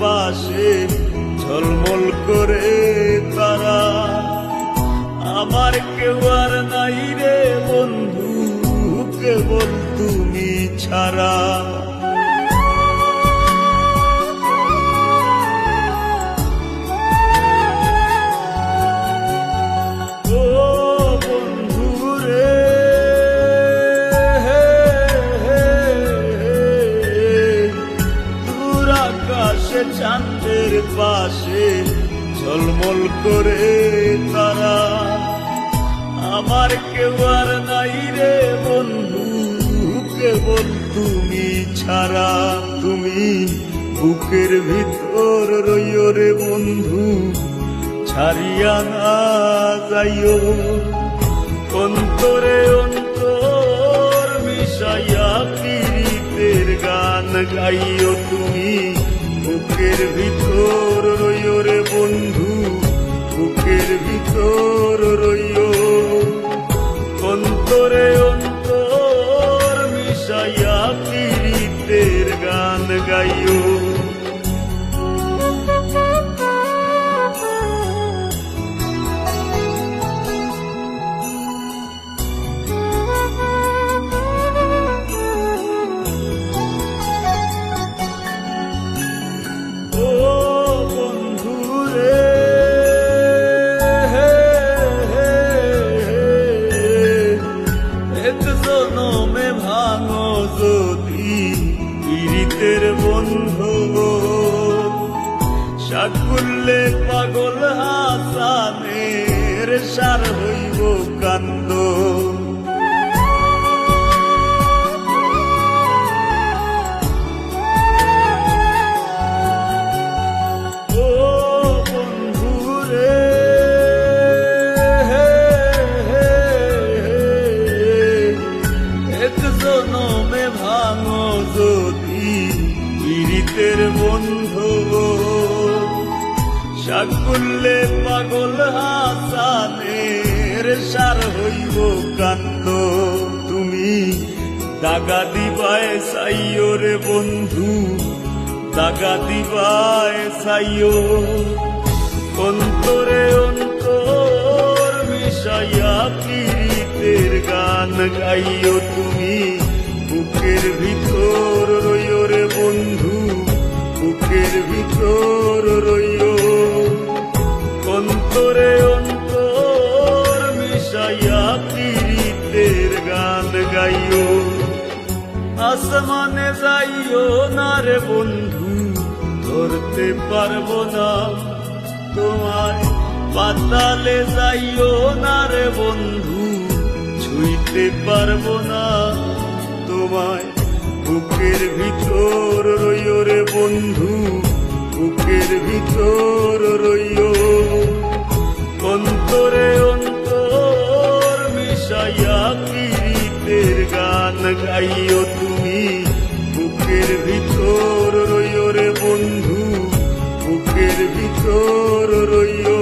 পাশে ঝলমল করে তারা। আমার কেউ আর নাই রে বন্ধু, কেবল তুমি ছাড়া। ও বন্ধু রে, দূর আকাশে চাঁদের পাশে ঝলমল করে তারা। আমার কেউ আর নাই রে বন্ধু, কেবল তুমি ছাড়া। তুমি বুকের ভিতর রইও রে বন্ধু, ছাড়িয়া না যাইও। অন্তরে অন্তর মিশাইয়া পীড়িতের গান গাইও। তুমি বুকের ভিতর রইও রে বন্ধু, বুকের ভিতর রইও। অন্তরে অন্তর মিশাইয়া পীড়িতের গান গাইও। জনমে ভাঙো যদি পীড়িতের বন্ধন, সাকুল্যে পাগল হাসানের সার হইব কান্দ। জনমে ভাঙো যদি পীড়িতের বন্ধন, সাকুল্যে পাগল হাসানের সার হইব কান্দ। তুমি দাগা দিবায় চাইও রে বন্ধু, দাগা দিবায় চাইও। অন্তরে অন্তর মিশাইয়া পীড়িতের গান গাইও। তুমি বুকের ভিতর রইও রে বন্ধু, বুকের ভিতর রইও। অন্তরে অন্তর মিশাইয়া পীড়িতের গান গাইও। আসমানে যাইও না রে বন্ধু, ধরতে পারবো না তোমায়। পাতালে যাইও না রে বন্ধু, ছুঁইতে পারবো না তোমায়। বুকের ভিতর রইও রে বন্ধু, বুকের ভিতর রইও। অন্তরে অন্তর মিশাইয়া পীড়িতের গান গাইও। তুমি বুকের ভিতর রইও রে বন্ধু, বুকের ভিতর রইও।